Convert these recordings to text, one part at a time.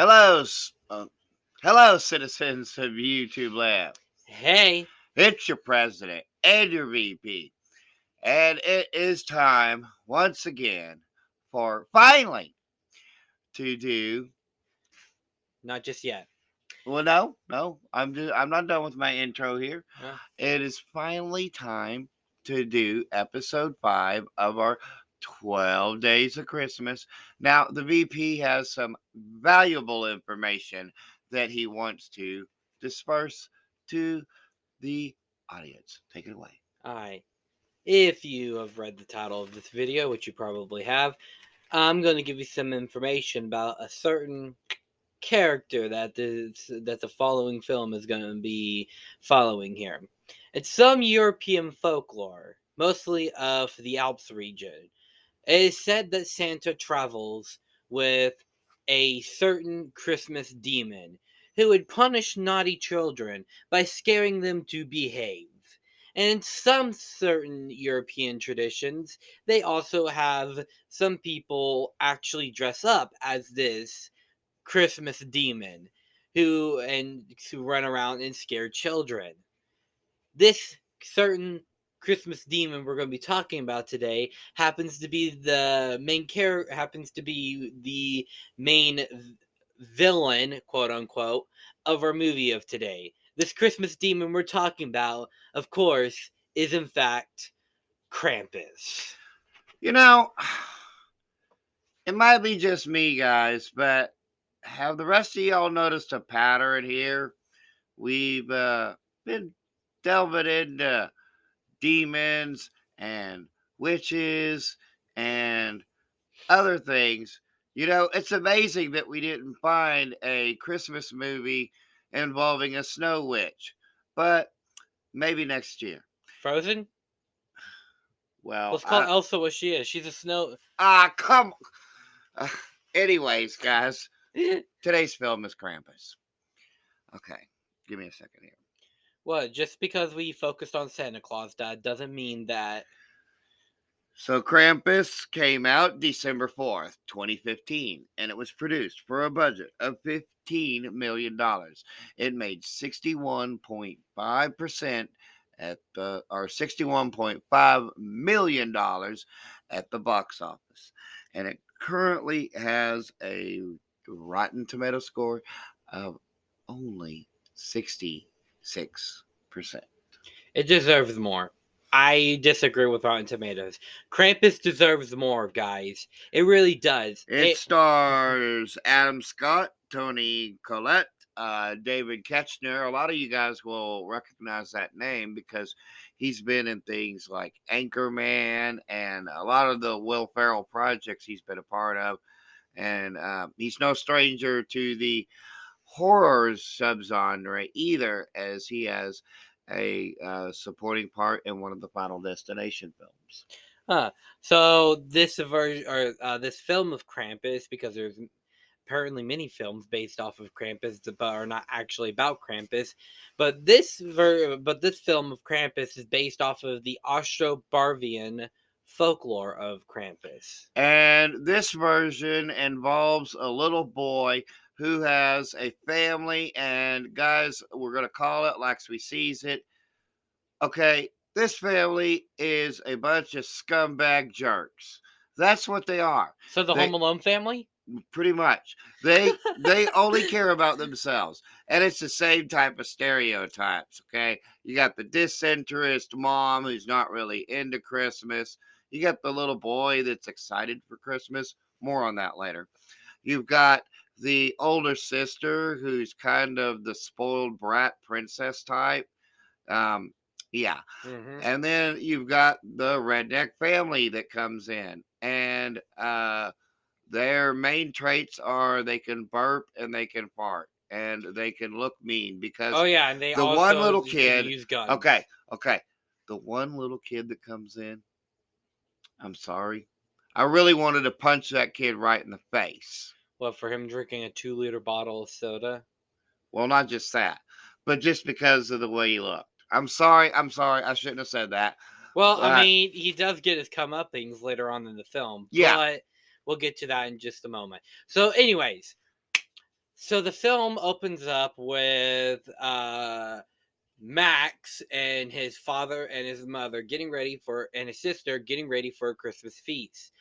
Hello, hello, citizens of YouTube Lab. Hey, It's your president and your VP, and it is time once again for finally to do. not just yet. Well, no, I'm not done with my intro here. Uh, It is finally time to do episode 5 of our 12 Days of Christmas. Now, the VP has some valuable information that he wants to disperse to the audience. Take it away. Alright. If you have read the title of this video, which you probably have, I'm going to give you some information about a certain character that the following film is going to be following here. It's some European folklore, mostly of the Alps region. It is said that Santa travels with a certain Christmas demon who would punish naughty children by scaring them to behave. And in some certain European traditions, they also have some people actually dress up as this Christmas demon who run around and scare children. This certain Christmas demon we're going to be talking about today happens to be the main villain, quote unquote, of our movie of today. This Christmas demon we're talking about, of course, is in fact Krampus. You know, it might be just me, guys, but have the rest of y'all noticed a pattern here? We've been delving into demons and witches and other things. It's amazing that we didn't find a Christmas movie involving a snow witch, but maybe next year. Frozen? Well, Let's call Elsa what she is. She's a snow. come. Anyways, guys, today's film is Krampus. Okay, give me a second here. What? Just because we focused on Santa Claus, that doesn't mean that. So Krampus came out December 4th, 2015, and it was produced for a budget of $15 million. It made 61.5% or $61.5 million at the box office. And it currently has a Rotten Tomato score of only 66%. It deserves more. I disagree with Rotten Tomatoes. Krampus deserves more, guys. It really does. It stars Adam Scott, Tony Collette, David Ketchner. A lot of you guys will recognize that name because he's been in things like Anchorman and a lot of the Will Ferrell projects he's been a part of. And he's no stranger to the horror subgenre either, as he has a supporting part in one of the Final Destination films. So this this film of Krampus, because there's apparently many films based off of Krampus but are not actually about Krampus, but this film of Krampus is based off of the Austro-Bavarian folklore of Krampus. And this version involves a little boy who has a family, and guys, we're going to call it like we sees it. Okay, this family is a bunch of scumbag jerks. That's what they are. So the Home Alone family? Pretty much. They only care about themselves. And it's the same type of stereotypes, okay? You got the disinterest mom who's not really into Christmas. You got the little boy that's excited for Christmas. More on that later. You've got the older sister who's kind of the spoiled brat princess type. Yeah. Mm-hmm. And then you've got the redneck family that comes in. And their main traits are they can burp and they can fart and they can look mean because and they the also one little kid use guns. Okay. The one little kid that comes in, I'm sorry. I really wanted to punch that kid right in the face. What, for him drinking a 2-liter bottle of soda? Well, not just that, but just because of the way he looked. I'm sorry. I shouldn't have said that. Well, I mean, he does get his comeuppings later on in the film. Yeah. But we'll get to that in just a moment. So, anyways, So the film opens up with Max and his father and his mother getting ready for, and his sister getting ready for a Christmas feast.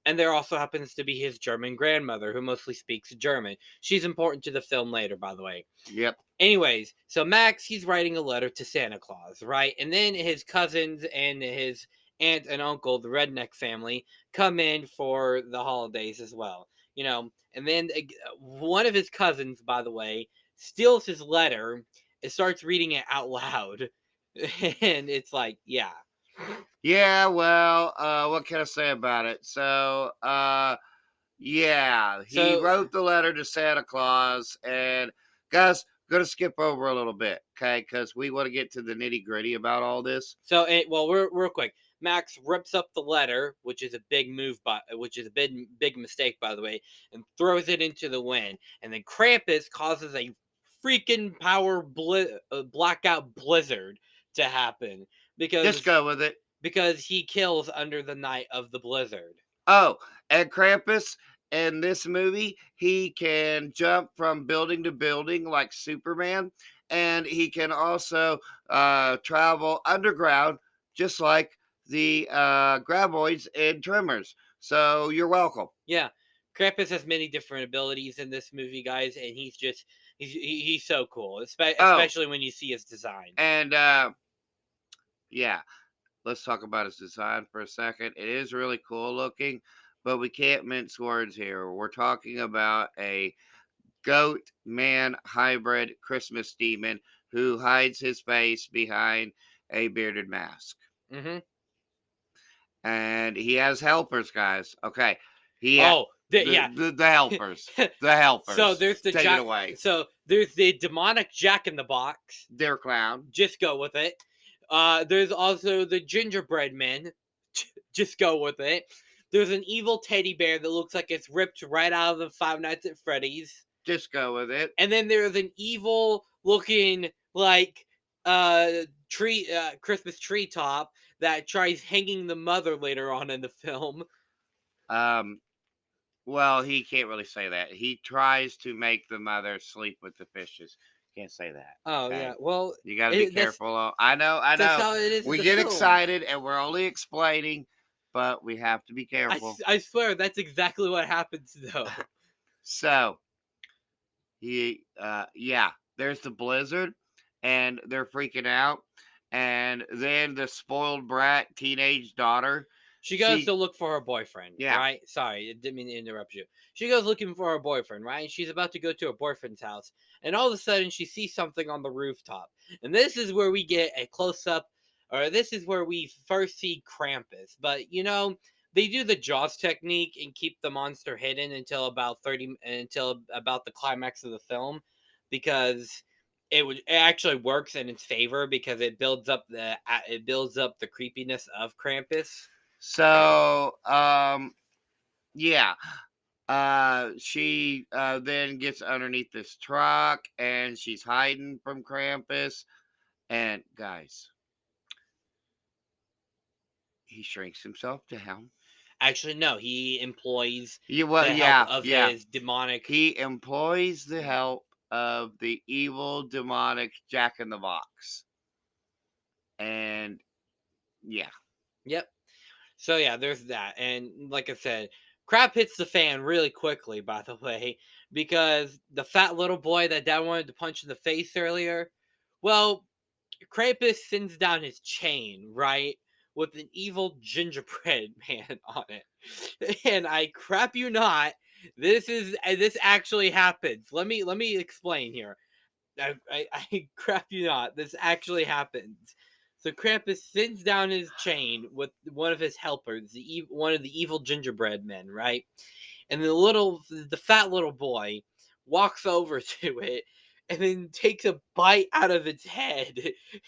And there also happens to be his German grandmother who mostly speaks German. She's important to the film later, by the way. Yep. Anyways, so Max, he's writing a letter to Santa Claus, right? And then his cousins and his aunt and uncle, the redneck family, come in for the holidays as well. And then one of his cousins, by the way, steals his letter and starts reading it out loud. And it's like, yeah. Yeah, well, what can I say about it? So, yeah, he So wrote the letter to Santa Claus, and guys, gonna skip over a little bit, okay? Because we want to get to the nitty gritty about all this. So, well, real quick. Max rips up the letter, which is a big move, which is a big mistake, by the way, and throws it into the wind. And then Krampus causes a freaking blackout blizzard to happen Just because go with it. he kills under the night of the blizzard. Oh, and Krampus in this movie, he can jump from building to building like Superman, and he can also travel underground just like the graboids and Tremors. So you're welcome. Yeah, Krampus has many different abilities in this movie, guys, and he's so cool, Oh, especially when you see his design. and yeah, let's talk about his design for a second. It is really cool looking, but we can't mince words here. We're talking about a goat man hybrid Christmas demon who hides his face behind a bearded mask. Hmm. And he has helpers, guys. Okay. He ha- Oh, yeah. the helpers. The So helpers. there's the Take it Jack. away. So there's the demonic Jack in the Box. Dear clown. Just go with it. There's also the gingerbread man. Just go with it. There's an evil teddy bear that looks like it's ripped right out of the Five Nights at Freddy's. Just go with it. And then there's an evil looking like Christmas tree top that tries hanging the mother later on in the film. Um well, he can't really say that. He tries to make the mother sleep with the fishes. Can't say that. Oh yeah, Okay. well, You got to be that's careful. I know, I that's know. how it is in We the get film. excited and we're only explaining, but we have to be careful. I swear that's exactly what happens though. So, yeah, there's the blizzard and they're freaking out. And then the spoiled brat teenage daughter, She goes she, to look for her boyfriend, yeah, right? Sorry, I didn't mean to interrupt you. She goes looking for her boyfriend, right? And she's about to go to her boyfriend's house, and all of a sudden she sees something on the rooftop. And this is where we get a close up, or this is where we first see Krampus. But they do the Jaws technique and keep the monster hidden until about the climax of the film, because it actually works in its favor because it builds up the creepiness of Krampus. so, yeah. She then gets underneath this truck and she's hiding from Krampus. And guys, he shrinks himself down. Actually, no, he employs Well, the help yeah, of yeah. his demonic. He employs the Yeah. help of the evil demonic Jack in the Box. And yeah. Yep. So yeah, there's that, and like I said, crap hits the fan really quickly. By the way, because the fat little boy that Dad wanted to punch in the face earlier, well, Krampus sends down his chain, right, with an evil gingerbread man on it, and I crap you not, this actually happens. Let me explain here. I crap you not. This actually happens. So Krampus sends down his chain with one of his helpers, one of the evil gingerbread men, right? And the fat little boy walks over to it and then takes a bite out of its head.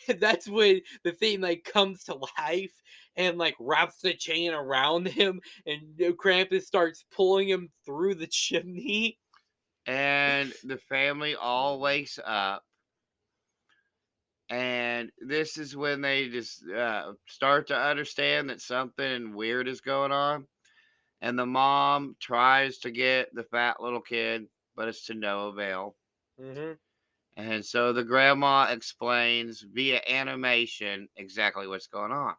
And that's when the thing like comes to life and like wraps the chain around him, and Krampus starts pulling him through the chimney. And the family all wakes up. And this is when they just start to understand that something weird is going on. And the mom tries to get the fat little kid. but it's to no avail. Mhm. And so the grandma explains via animation exactly what's going on.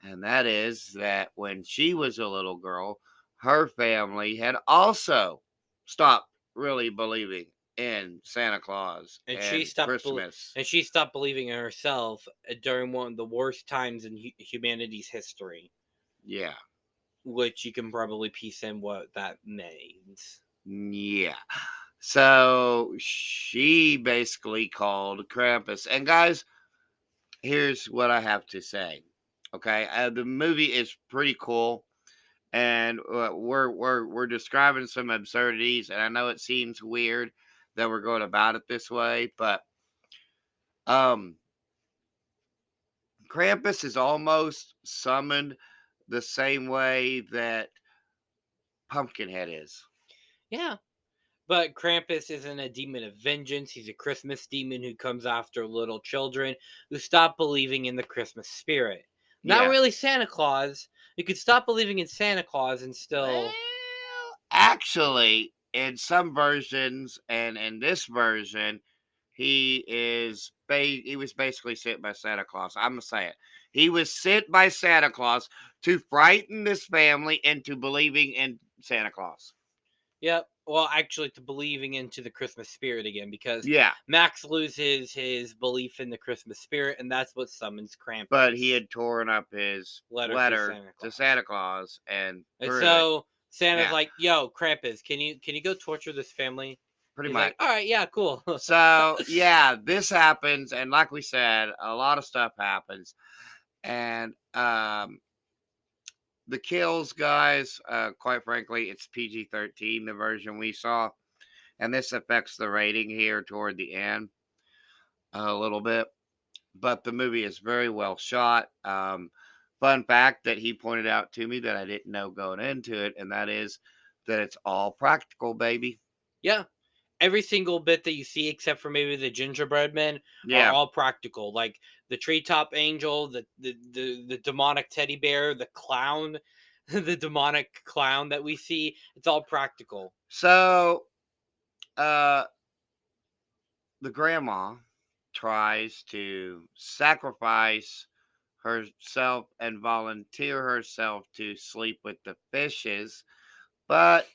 And that is that when she was a little girl, her family had also stopped really believing in Santa Claus And and Christmas. she stopped believing in herself during one of the worst times in humanity's history, Yeah. which you can probably piece in what that means. Yeah. So she basically called Krampus. And guys, here's what I have to say. Okay, the movie is pretty cool, and we're describing some absurdities, and I know it seems weird that we're going about it this way, but um, Krampus is almost summoned the same way that Pumpkinhead is. Yeah. But Krampus isn't a demon of vengeance. He's a Christmas demon who comes after little children who stop believing in the Christmas spirit. Not Yeah. really Santa Claus. You could stop believing in Santa Claus and still. Well, actually, in some versions, and in this version, he was basically sent by Santa Claus. I'm gonna say it. He was sent by Santa Claus to frighten this family into believing in Santa Claus. Yep. Well, actually, to believing into the Christmas spirit again, because Yeah, Max loses his belief in the Christmas spirit, and that's what summons but he Krampus. had torn up his Letter to letter Santa to Claus. Santa Claus and And threw it. so Santa's Yeah, like, "Yo, Krampus, can you go torture this family?" pretty He's like, "All much. right, yeah, cool." So yeah, this happens, and like we said, a lot of stuff happens, and the kills, guys. Quite frankly, it's PG-13, the version we saw, and this affects the rating here toward the end a little bit. But the movie is very well shot. Fun fact that he pointed out to me that I didn't know going into it, and that is that it's all practical, baby. Yeah, every single bit that you see, except for maybe the gingerbread men, are Yeah. all practical. Like the treetop angel, the demonic teddy bear, the clown, the demonic clown that we see. It's all practical. So, uh, the grandma tries to sacrifice herself and volunteer herself to sleep with the fishes, but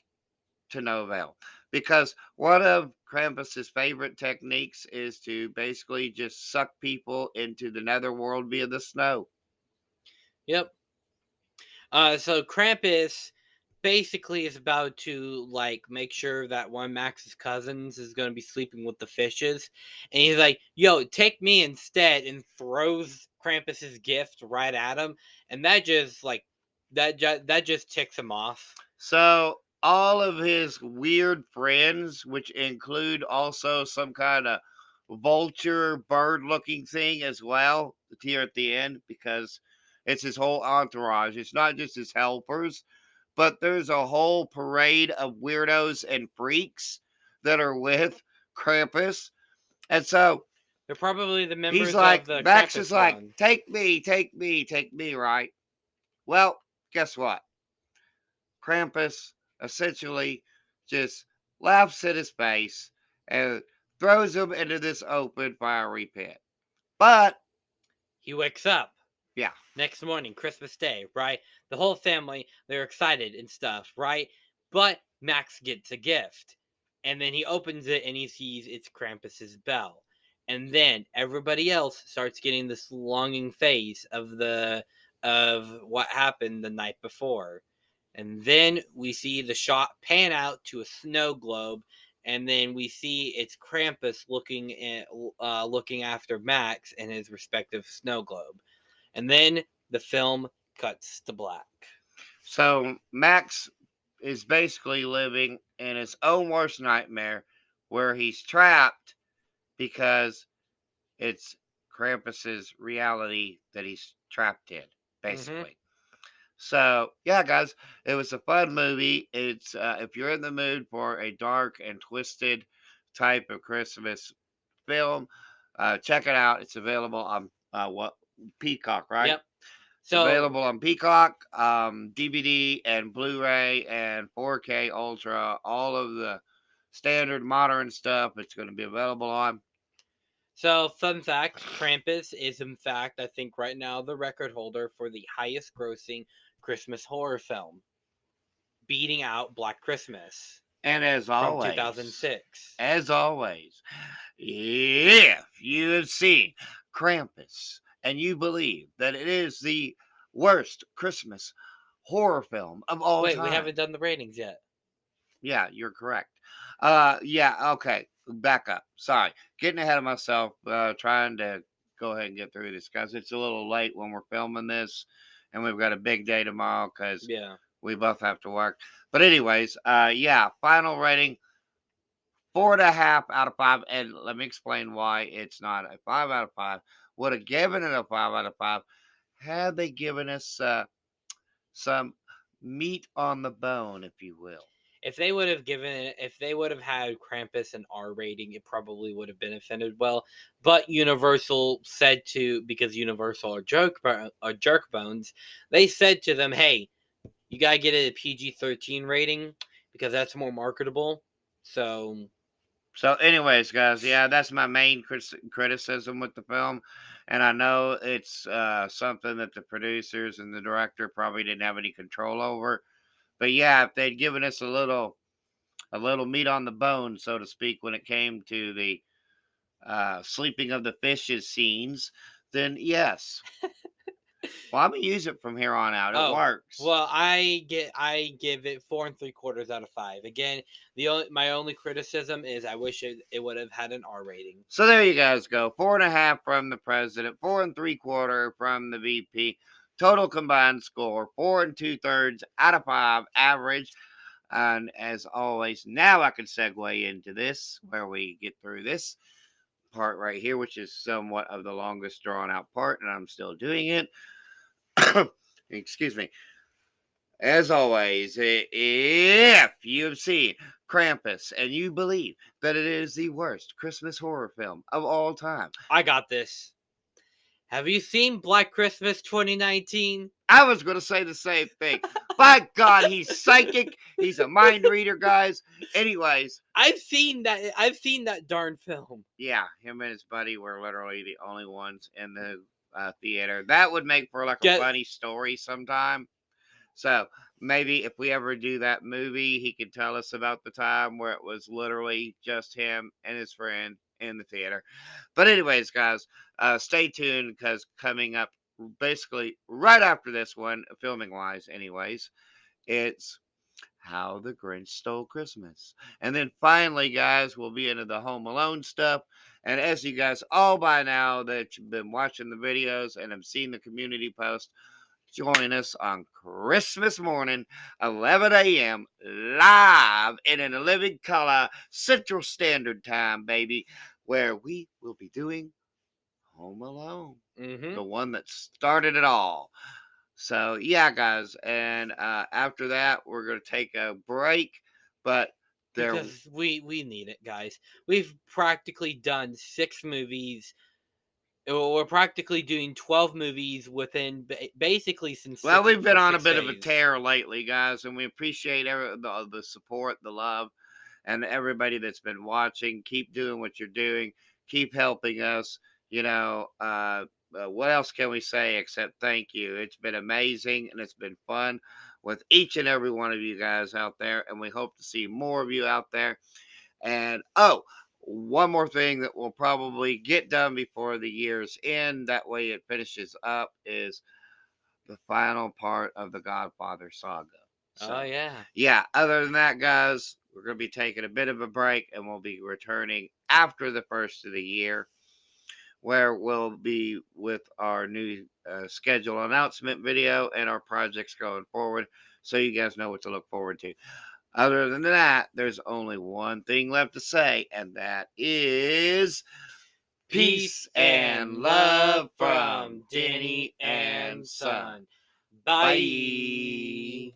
to no avail. Because one of Krampus's favorite techniques is to basically just suck people into the netherworld via the snow. Yep. So Krampus basically is about to like make sure that one of Max's cousins is going to be sleeping with the fishes, and he's like, "Yo, take me instead," and throws Krampus's gift right at him, and that just ticks him off. So all of his weird friends, which include also some kind of vulture bird looking thing as well, here at the end, because it's his whole entourage. It's not just his helpers, but there's a whole parade of weirdos and freaks that are with Krampus. And so They're probably the he's members of like, the Max is Krampus like, Squad. take me, take me, take me, right? Well, guess what? Krampus essentially just laughs at his face and throws him into this open fiery pit. But He wakes up yeah, next morning, Christmas Day, right? The whole family, they're excited and stuff, right? But Max gets a gift. And then he opens it and he sees it's Krampus's bell. And then everybody else starts getting this longing phase of what happened the night before. And then we see the shot pan out to a snow globe, and then we see it's Krampus looking after Max in his respective snow globe. And then the film cuts to black. so Max is basically living in his own worst nightmare where he's trapped because it's Krampus's reality that he's trapped in, Mm-hmm. basically. So yeah, guys, it was a fun movie. It's if you're in the mood for a dark and twisted type of Christmas film, check it out. It's available on what Peacock, right? Yep. It's So available on Peacock, DVD and Blu-ray and 4K Ultra. All of the standard modern stuff it's going to be available on. So, fun fact, Krampus is, in fact, I think right now, the record holder for the highest grossing Christmas horror film, beating out Black Christmas And from 2006. as always, if you have seen Krampus and you believe that it is the worst Christmas horror film of all Wait, we time, haven't done the ratings yet. yeah, you're correct. Yeah, okay, back up. Sorry, getting ahead of myself. Trying to go ahead and get through this, guys. It's a little late when we're filming this, and we've got a big day tomorrow because Yeah. we both have to work. But anyways, yeah, final rating 4.5 out of 5, and let me explain why it's not a 5 out of 5. Would have given it a 5 out of 5 had they given us some meat on the bone, if you will. If they would have if they would have had Krampus an R rating, it probably would have benefited well. But Universal said to, because Universal are jerk bones, they said to them, "Hey, you gotta get it a PG-13 rating because that's more marketable." So, So, anyways, guys, yeah, that's my main criticism with the film, and I know it's something that the producers and the director probably didn't have any control over. But yeah, if they'd given us a little meat on the bone, so to speak, when it came to the sleeping of the fishes scenes, then yes. Well, I'm gonna use it from here on out. It oh works. well, I give it 4.75 out of 5. Again, my only criticism is I wish it would have had an R rating. So there you guys go. 4.5 from the president, 4.75 from the VP. Total combined score 4 2/3 out of 5 average. And as always, now I can segue into this where we get through this part right here, which is somewhat of the longest drawn out part, and I'm still doing it. Excuse me. As always, if you've seen Krampus and you believe that it is the worst Christmas horror film of all time, I got this. Have you seen Black Christmas 2019? I was going to say the same thing. By God, he's psychic. He's a mind reader, guys. Anyways, I've seen that. I've seen that darn film. yeah, him and his buddy were literally the only ones in the theater. That would make for like a Get funny story sometime. So maybe if we ever do that movie, he could tell us about the time where it was literally just him and his friend in the theater. But anyways, guys, stay tuned because coming up basically right after this one, filming wise, anyways, it's How the Grinch Stole Christmas. And then finally, guys, we'll be into the Home Alone stuff. And as you guys all by now that you've been watching the videos and have seen the community post, join us on Christmas morning, 11 a.m., live and in a living color, Central Standard Time, baby, where we will be doing Home Alone, mm-hmm. the one that started it all. So, yeah, guys, and after that, we're going to take a break, but there. Because we need it, guys. We've practically done 6 movies. We're practically doing 12 movies within basically since Well, six we've been for on a six bit of a days. tear lately, guys, and we appreciate the support, the love, and everybody that's been watching. Keep doing what you're doing. Keep helping us. You know, what else can we say except thank you? It's been amazing and it's been fun with each and every one of you guys out there, and we hope to see more of you out there. And oh, one more thing that will probably get done before the year's end, that way it finishes up, is the final part of the Godfather saga. Oh So, yeah. yeah, other than that, guys, we're going to be taking a bit of a break and we'll be returning after the first of the year, where we'll be with our new schedule announcement video and our projects going forward. So, you guys know what to look forward to. Other than that, there's only one thing left to say, and that is peace Peace and and love love from from Denny Denny and and Son. Son. Bye. Bye.